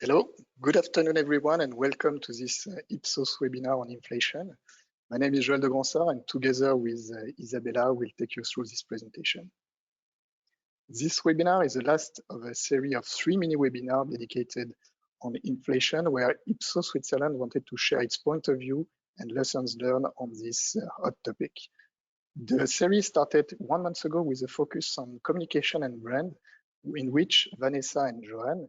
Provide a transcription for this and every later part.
Hello, good afternoon everyone and welcome to this Ipsos webinar on inflation. My name is Joël de Gronsart and together with Isabella we'll take you through this presentation. This webinar is the last of a series of 3 mini webinars dedicated on inflation where Ipsos Switzerland wanted to share its point of view and lessons learned on this hot topic. The series started 1 month ago with a focus on communication and brand, in which Vanessa and Johan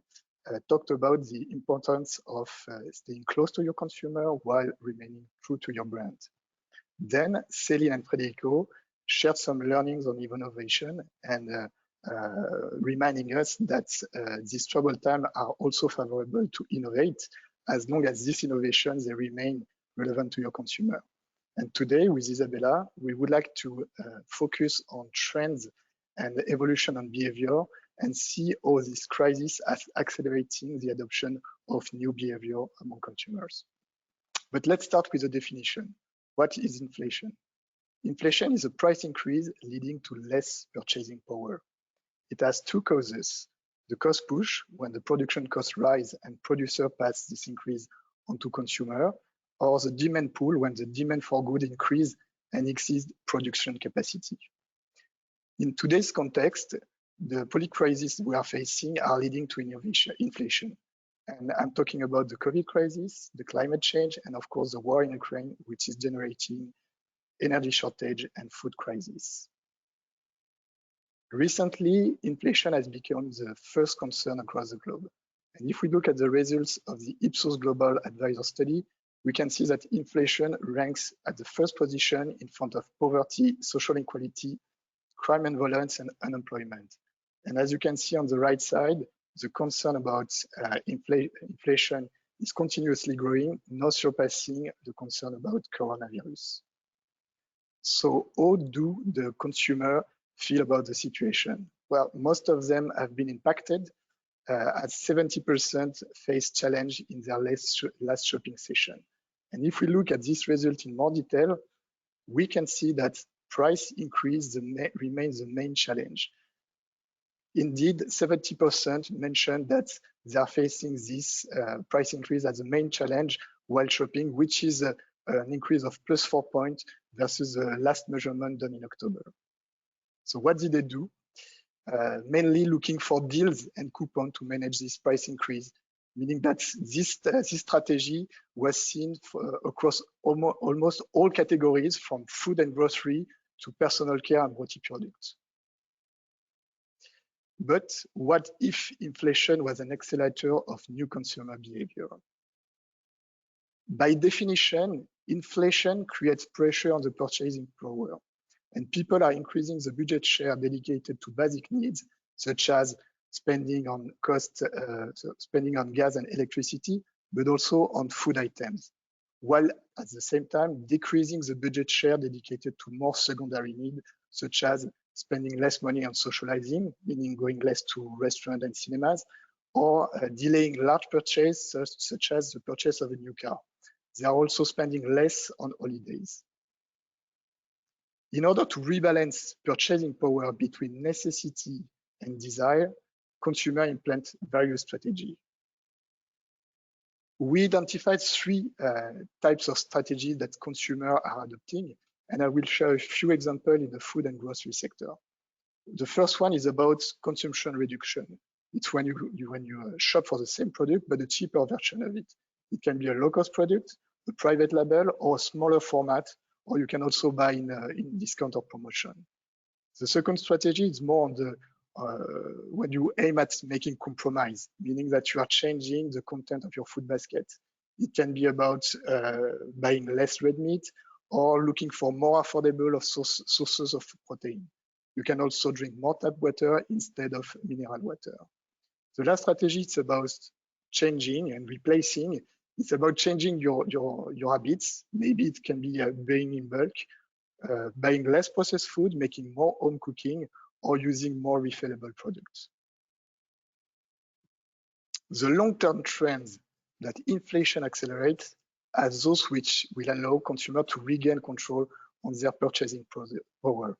talked about the importance of staying close to your consumer while remaining true to your brand. Then Céline and Federico shared some learnings on innovation and reminding us that these troubled times are also favorable to innovate as long as these innovations they remain relevant to your consumer. And today with Isabella, we would like to focus on trends and evolution on behavior and see how this crisis is accelerating the adoption of new behavior among consumers. But let's start with the definition. What is inflation? Inflation is a price increase leading to less purchasing power. It has 2 causes: the cost push, when the production costs rise and producer pass this increase onto consumer, or the demand pull, when the demand for goods increase and exceeds production capacity. In today's context, the polycrises we are facing are leading to inflation. And I'm talking about the COVID crisis, the climate change, and of course the war in Ukraine, which is generating energy shortage and food crisis. Recently, inflation has become the first concern across the globe. And if we look at the results of the Ipsos Global Advisor study, we can see that inflation ranks at the first position in front of poverty, social inequality, crime and violence, and unemployment. And as you can see on the right side, the concern about inflation is continuously growing, not surpassing the concern about coronavirus. So how do the consumer feel about the situation? Well, most of them have been impacted, as 70% face challenge in their last shopping session. And if we look at this result in more detail, we can see that price increase remains the main challenge. Indeed, 70% mentioned that they are facing this price increase as a main challenge while shopping, which is an increase of +4 points versus the last measurement done in October. So what did they do? Mainly looking for deals and coupons to manage this price increase, meaning that this strategy was seen across almost all categories, from food and grocery to personal care and beauty products. But what if inflation was an accelerator of new consumer behavior? By definition, inflation creates pressure on the purchasing power, and people are increasing the budget share dedicated to basic needs, such as spending on spending on gas and electricity, but also on food items, while at the same time decreasing the budget share dedicated to more secondary needs, such as spending less money on socializing, meaning going less to restaurants and cinemas, or delaying large purchases such as the purchase of a new car. They are also spending less on holidays. In order to rebalance purchasing power between necessity and desire, consumers implement various strategies. We identified 3 types of strategies that consumers are adopting, and I will share a few examples in the food and grocery sector. The first one is about consumption reduction. It's when you shop for the same product, but a cheaper version of it. It can be a low-cost product, a private label, or a smaller format, or you can also buy in discount or promotion. The second strategy is more on the when you aim at making compromise, meaning that you are changing the content of your food basket. It can be about buying less red meat or looking for more affordable sources of protein. You can also drink more tap water instead of mineral water. The last strategy is about changing and replacing. It's about changing your habits. Maybe it can be buying in bulk, buying less processed food, making more home cooking, or using more refillable products. The long-term trends that inflation accelerates are those which will allow consumers to regain control on their purchasing power.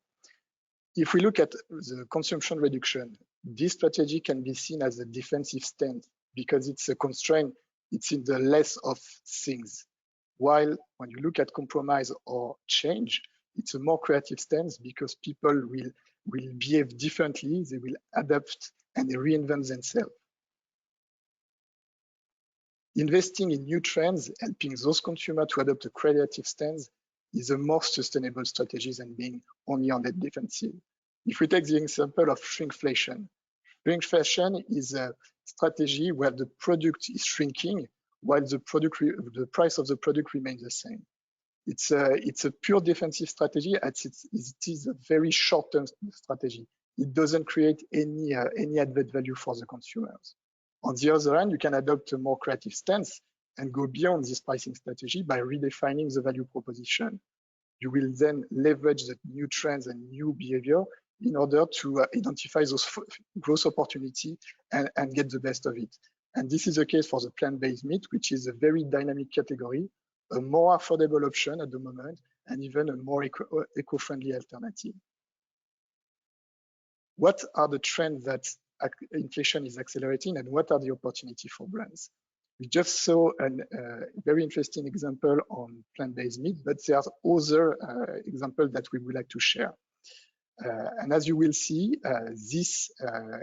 If we look at the consumption reduction, this strategy can be seen as a defensive stance because it's a constraint, it's in the less of things. While when you look at compromise or change, it's a more creative stance because people will behave differently, they will adapt and they reinvent themselves. Investing in new trends, helping those consumers to adopt a creative stance is a more sustainable strategy than being only on the defensive. If we take the example of shrinkflation, shrinkflation is a strategy where the product is shrinking while the price of the product remains the same. It's a pure defensive strategy. It is a very short-term strategy. It doesn't create any added value for the consumers. On the other hand, you can adopt a more creative stance and go beyond this pricing strategy by redefining the value proposition. You will then leverage the new trends and new behavior in order to identify those growth opportunity and get the best of it. And this is the case for the plant-based meat, which is a very dynamic category, a more affordable option at the moment, and even a more eco-friendly alternative. What are the trends that inflation is accelerating, and what are the opportunities for brands? We just saw a very interesting example on plant-based meat, but there are other examples that we would like to share. And as you will see, this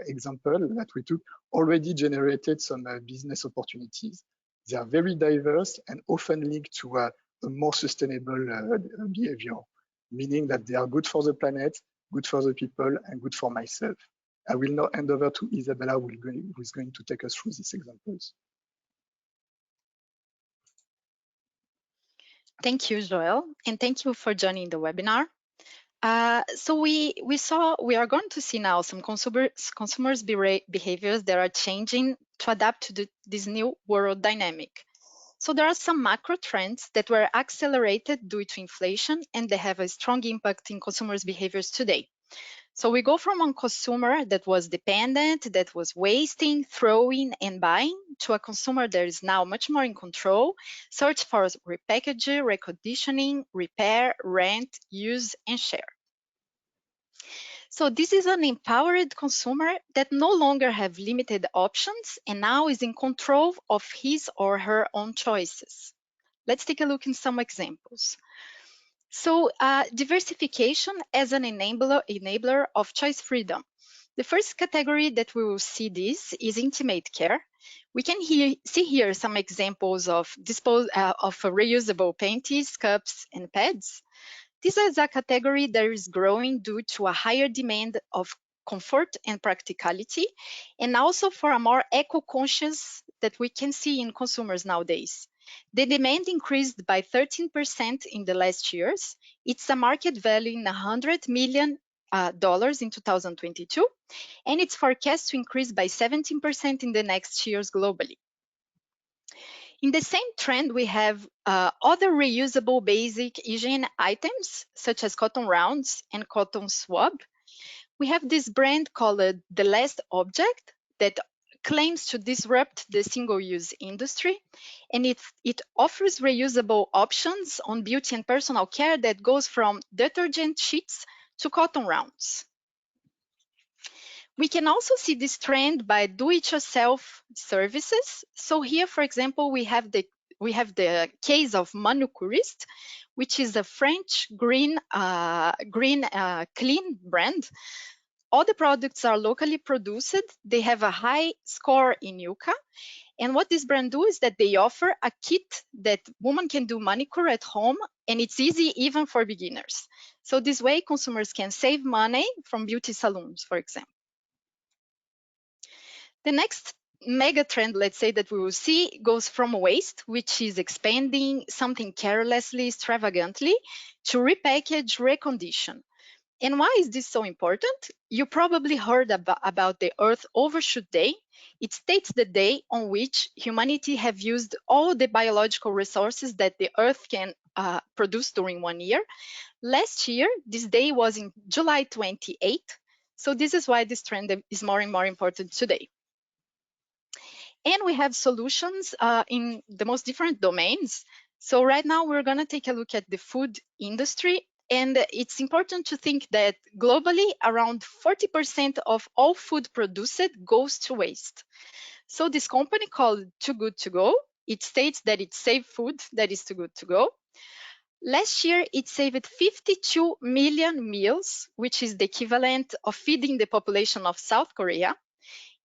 example that we took already generated some business opportunities. They are very diverse and often linked to a more sustainable behavior, meaning that they are good for the planet, good for the people, and good for myself. I will now hand over to Isabella, who is going to take us through these examples. Thank you, Joel, and thank you for joining the webinar. So we are going to see now some consumers behaviors that are changing to adapt to this new world dynamic. So there are some macro trends that were accelerated due to inflation, and they have a strong impact in consumers' behaviors today. So we go from a consumer that was dependent, that was wasting, throwing, and buying, to a consumer that is now much more in control, search for repackaging, reconditioning, repair, rent, use, and share. So this is an empowered consumer that no longer have limited options and now is in control of his or her own choices. Let's take a look in some examples. So diversification as an enabler of choice freedom. The first category that we will see this is intimate care. We can see here some examples of reusable panties, cups, and pads. This is a category that is growing due to a higher demand of comfort and practicality, and also for a more eco-conscious that we can see in consumers nowadays. The demand increased by 13% in the last years. It's a market value in $100 million in 2022, and it's forecast to increase by 17% in the next years globally. In the same trend, we have other reusable basic hygiene items, such as cotton rounds and cotton swab. We have this brand called The Last Object that claims to disrupt the single-use industry, and it offers reusable options on beauty and personal care that goes from detergent sheets to cotton rounds. We can also see this trend by do-it-yourself services. So here, for example, we have the case of Manucurist, which is a French clean brand. All the products are locally produced. They have a high score in Yuka. And what this brand do is that they offer a kit that women can do manicure at home, and it's easy even for beginners. So this way, consumers can save money from beauty salons, for example. The next mega trend, let's say, that we will see goes from waste, which is expanding something carelessly, extravagantly, to repackage, recondition. And why is this so important? You probably heard about the Earth Overshoot Day. It states the day on which humanity have used all the biological resources that the Earth can produce during 1 year. Last year, this day was in July 28th. So this is why this trend is more and more important today. And we have solutions in the most different domains. So right now we're going to take a look at the food industry. And it's important to think that globally, around 40% of all food produced goes to waste. So this company called Too Good To Go, it states that it saved food that is too good to go. Last year, it saved 52 million meals, which is the equivalent of feeding the population of South Korea.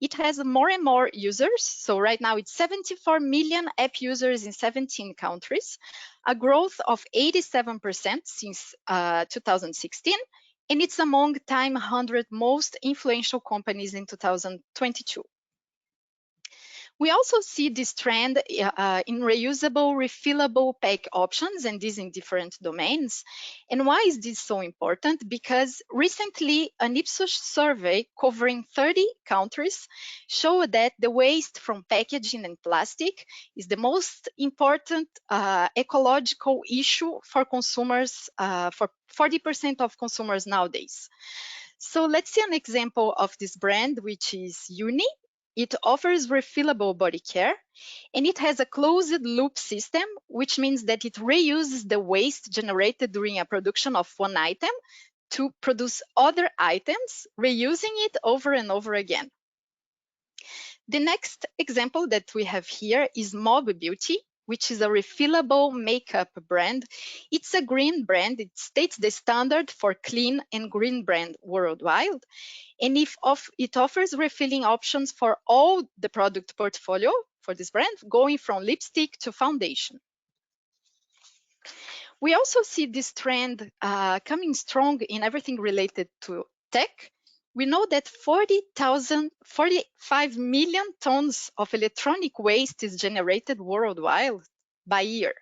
It has more and more users. So right now it's 74 million app users in 17 countries, a growth of 87% since 2016. And it's among Time 100 most influential companies in 2022. We also see this trend in reusable, refillable pack options, and these in different domains. And why is this so important? Because recently an Ipsos survey covering 30 countries showed that the waste from packaging and plastic is the most important ecological issue for consumers, for 40% of consumers nowadays. So let's see an example of this brand, which is Uni. It offers refillable body care, and it has a closed loop system, which means that it reuses the waste generated during a production of one item to produce other items, reusing it over and over again. The next example that we have here is Mob Beauty, which is a refillable makeup brand. It's a green brand. It states the standard for clean and green brand worldwide. And it offers refilling options for all the product portfolio for this brand, going from lipstick to foundation. We also see this trend coming strong in everything related to tech. We know that 45 million tons of electronic waste is generated worldwide by year.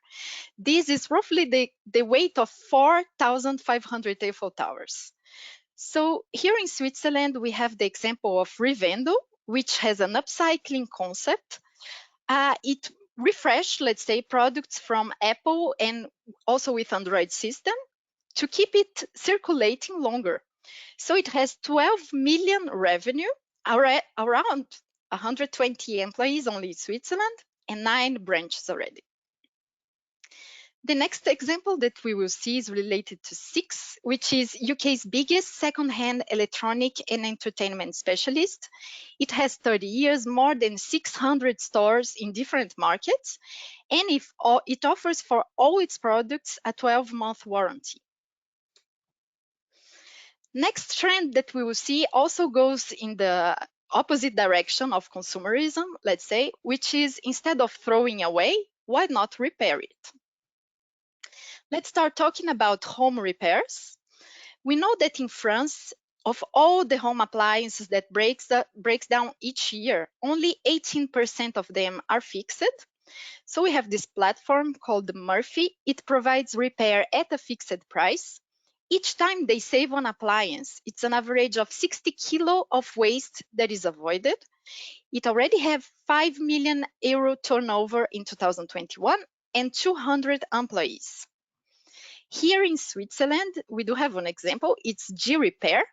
This is roughly the weight of 4,500 Eiffel Towers. So here in Switzerland, we have the example of Revendo, which has an upcycling concept. It refreshed, let's say, products from Apple and also with Android system to keep it circulating longer. So it has 12 million revenue, around 120 employees only in Switzerland, and 9 branches already. The next example that we will see is related to Six, which is UK's biggest second-hand electronic and entertainment specialist. It has 30 years, more than 600 stores in different markets, and it offers for all its products a 12-month warranty. Next trend that we will see also goes in the opposite direction of consumerism, let's say, which is instead of throwing away, why not repair it? Let's start talking about home repairs. We know that in France, of all the home appliances that breaks down each year, only 18% of them are fixed. So we have this platform called Murphy. It provides repair at a fixed price. Each time they save on appliance, it's an average of 60 kilo of waste that is avoided. It already have 5 million euro turnover in 2021 and 200 employees. Here in Switzerland, we do have an example. It's G-Repair.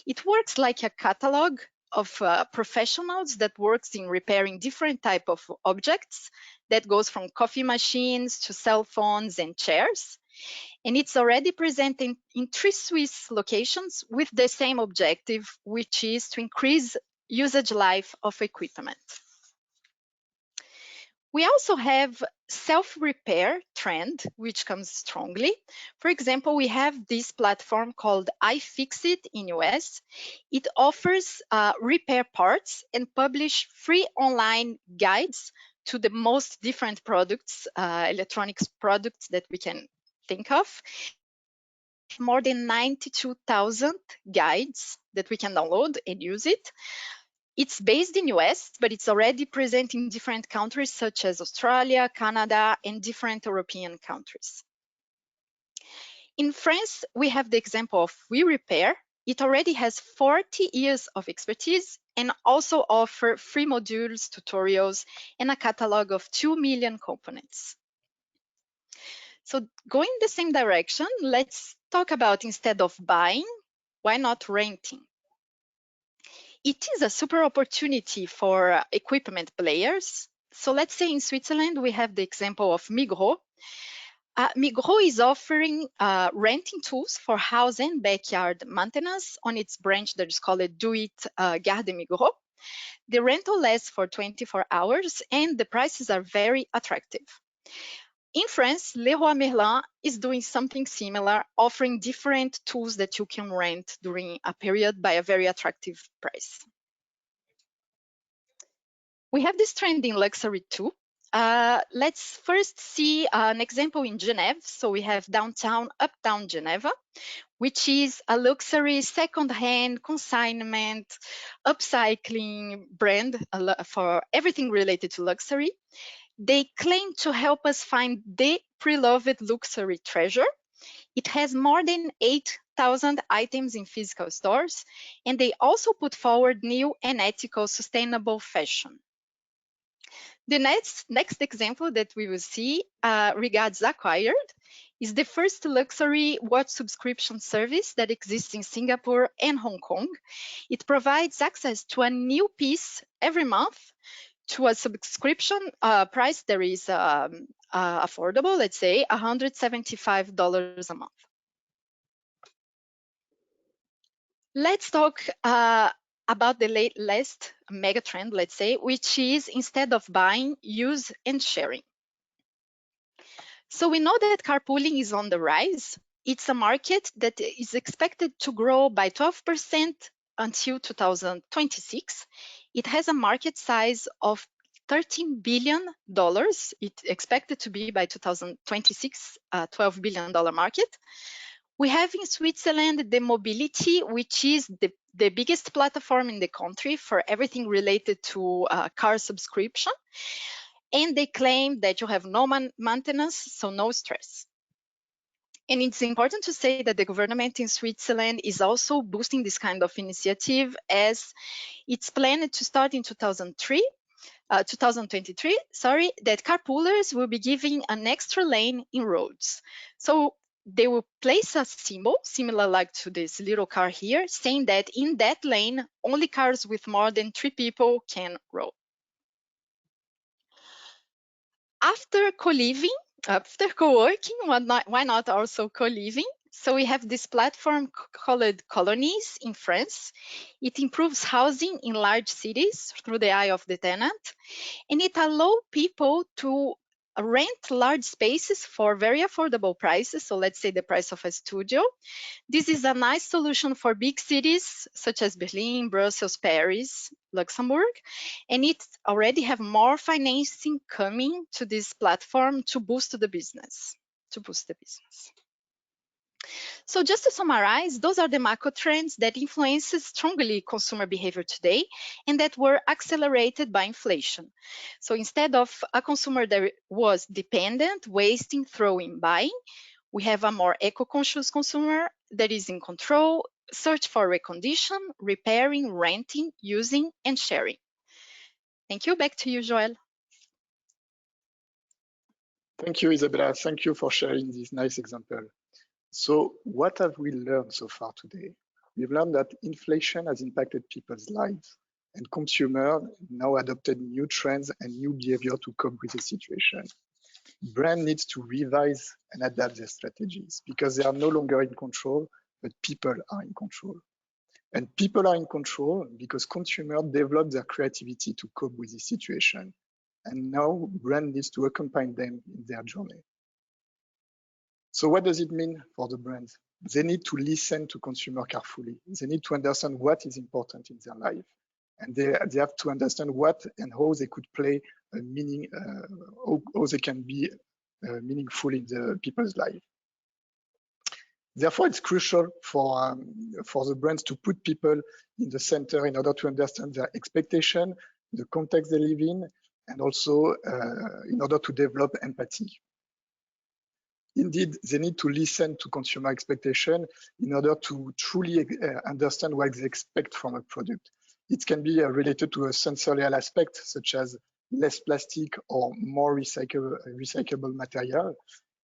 It works like a catalog of professionals that works in repairing different type of objects that goes from coffee machines to cell phones and chairs. And it's already present in 3 Swiss locations with the same objective, which is to increase usage life of equipment. We also have self-repair trend, which comes strongly. For example, we have this platform called iFixit in US. It offers repair parts and publish free online guides to the most different products, electronics products that we can think of. More than 92,000 guides that we can download and use it. It's based in US, but it's already present in different countries such as Australia, Canada, and different European countries. In France, we have the example of WeRepair. It already has 40 years of expertise and also offer free modules, tutorials, and a catalog of 2 million components. So going the same direction, let's talk about instead of buying, why not renting? It is a super opportunity for equipment players. So let's say in Switzerland, we have the example of Migros. Migros is offering renting tools for house and backyard maintenance on its branch that is called Do It Garde Migros. The rental lasts for 24 hours and the prices are very attractive. In France, Leroy Merlin is doing something similar, offering different tools that you can rent during a period by a very attractive price. We have this trend in luxury too. Let's first see an example in Geneva. So we have downtown, uptown Geneva, which is a luxury second-hand consignment, upcycling brand for everything related to luxury. They claim to help us find the pre-loved luxury treasure. It has more than 8,000 items in physical stores, and they also put forward new and ethical sustainable fashion. The next example that we will see regards Acquired is the first luxury watch subscription service that exists in Singapore and Hong Kong. It provides access to a new piece every month to a subscription price that is affordable, let's say $175 a month. Let's talk about the last mega trend, let's say, which is instead of buying, use and sharing. So we know that carpooling is on the rise. It's a market that is expected to grow by 12% until 2026. It has a market size of $13 billion. It's expected to be by 2026, a $12 billion market. We have in Switzerland the Mobility, which is the biggest platform in the country for everything related to car subscription. And they claim that you have no maintenance, so no stress. And it's important to say that the government in Switzerland is also boosting this kind of initiative, as it's planned to start in 2023, that carpoolers will be given an extra lane in roads. So they will place a symbol, similar like to this little car here, saying that in that lane, only cars with more than 3 people can roll. After co-living, after co-working, why not also co-living? So we have this platform called Colonies in France. It improves housing in large cities through the eye of the tenant, and it allows people to rent large spaces for very affordable prices. So let's say the price of a studio. This is a nice solution for big cities such as Berlin, Brussels, Paris, Luxembourg, and it already have more financing coming to this platform to boost the business. So just to summarize, those are the macro trends that influence strongly consumer behavior today and that were accelerated by inflation. So instead of a consumer that was dependent, wasting, throwing, buying, we have a more eco-conscious consumer that is in control, search for recondition, repairing, renting, using, and sharing. Thank you. Back to you, Joël. Thank you, Isabella. Thank you for sharing this nice example. So what have we learned so far today? We've learned that inflation has impacted people's lives, and consumers now adopted new trends and new behavior to cope with the situation. Brand needs to revise and adapt their strategies because they are no longer in control, but people are in control. And people are in control because consumers develop their creativity to cope with this situation. And now brand needs to accompany them in their journey. So what does it mean for the brands? They need to listen to consumer carefully. They need to understand what is important in their life. And they have to understand what and how they could play a meaning, how they can be meaningful in the people's life. Therefore, it's crucial for the brands to put people in the center in order to understand their expectation, the context they live in, and also in order to develop empathy. Indeed, they need to listen to consumer expectation in order to truly understand what they expect from a product. It can be related to a sensorial aspect, such as less plastic or more recyclable material.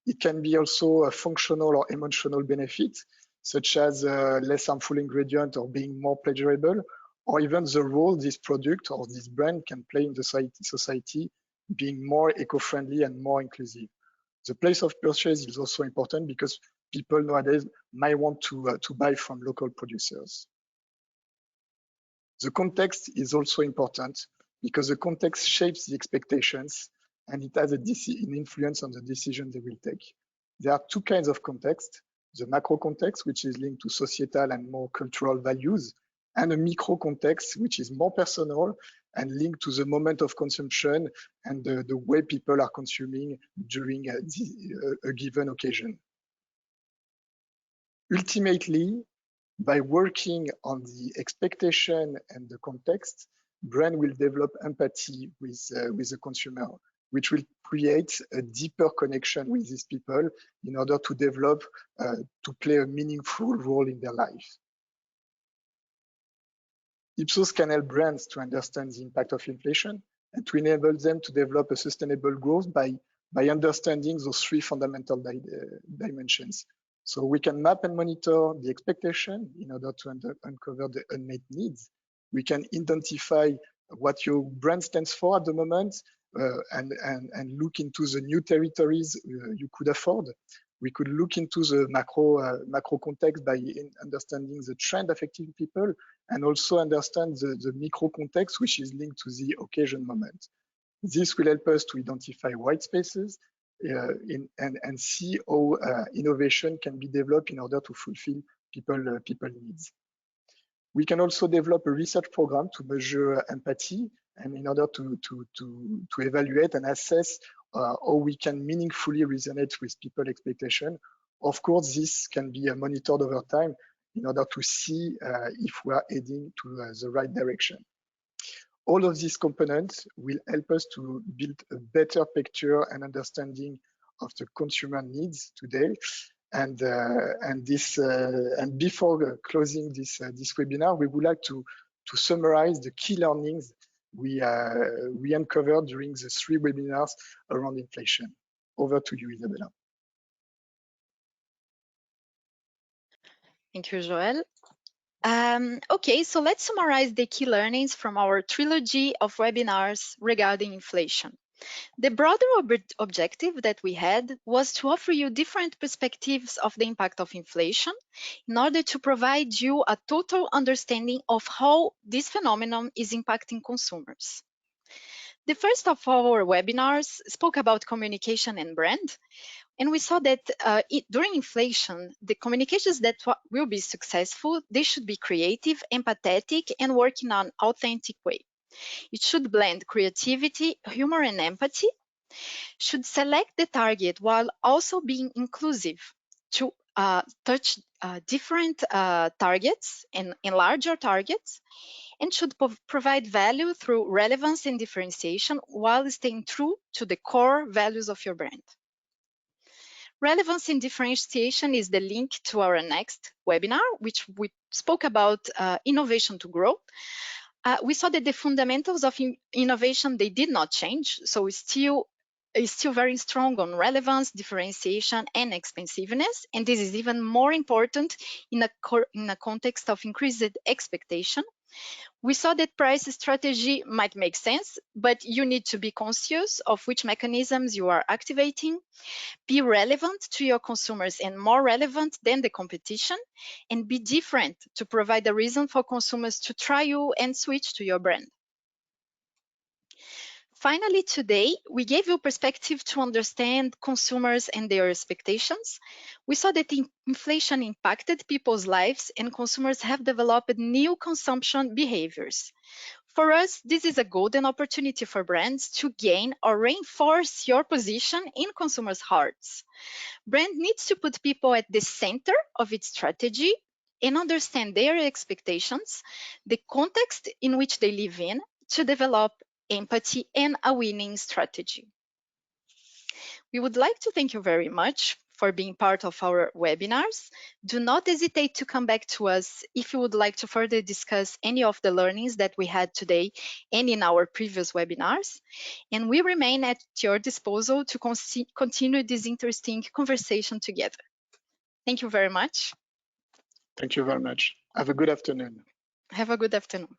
It can be also a functional or emotional benefit, such as less harmful ingredient or being more pleasurable, or even the role this product or this brand can play in the society, being more eco-friendly and more inclusive. The place of purchase is also important because people nowadays might want to buy from local producers. The context is also important because the context shapes the expectations and it has an influence on the decision they will take. There are two kinds of context: the macro context, which is linked to societal and more cultural values, and a micro context, which is more personal and linked to the moment of consumption and the way people are consuming during a given occasion. Ultimately, by working on the expectation and the context, brand will develop empathy with the consumer, which will create a deeper connection with these people in order to develop, to play a meaningful role in their life. Ipsos can help brands to understand the impact of inflation and to enable them to develop a sustainable growth by understanding those three fundamental dimensions. So we can map and monitor the expectation in order to uncover the unmet needs. We can identify what your brand stands for at the moment and look into the new territories you could afford. We could look into the macro context by understanding the trend affecting people and also understand the micro context, which is linked to the occasion moment. This will help us to identify white spaces and see how innovation can be developed in order to fulfill people needs. We can also develop a research program to measure empathy and in order to evaluate and assess how we can meaningfully resonate with people's expectation. Of course, this can be monitored over time in order to see if we are heading to the right direction. All of these components will help us to build a better picture and understanding of the consumer needs today. And before closing this webinar, we would like to summarize the key learnings we uncovered during the 3 webinars around inflation. Over to you, Isabella. Thank you, Joel. Okay, so let's summarize the key learnings from our trilogy of webinars regarding inflation. The broader objective that we had was to offer you different perspectives of the impact of inflation in order to provide you a total understanding of how this phenomenon is impacting consumers. The first of our webinars spoke about communication and brand, and we saw that during inflation, the communications that will be successful, they should be creative, empathetic, and work in an authentic way. It should blend creativity, humor, and empathy, should select the target while also being inclusive to touch different targets and larger targets, and should provide value through relevance and differentiation while staying true to the core values of your brand. Relevance and differentiation is the link to our next webinar, which we spoke about innovation to grow. We saw that the fundamentals of innovation, they did not change. So it's still very strong on relevance, differentiation, and expensiveness. And this is even more important in a context of increased expectation. We saw that price strategy might make sense, but you need to be conscious of which mechanisms you are activating, be relevant to your consumers and more relevant than the competition, and be different to provide a reason for consumers to try you and switch to your brand. Finally, today, we gave you perspective to understand consumers and their expectations. We saw that inflation impacted people's lives and consumers have developed new consumption behaviors. For us, this is a golden opportunity for brands to gain or reinforce your position in consumers' hearts. Brand needs to put people at the center of its strategy and understand their expectations, the context in which they live in, to develop empathy and a winning strategy. We would like to thank you very much for being part of our webinars. Do not hesitate to come back to us if you would like to further discuss any of the learnings that we had today and in our previous webinars. And we remain at your disposal to continue this interesting conversation together. Thank you very much. Thank you very much. Have a good afternoon. Have a good afternoon.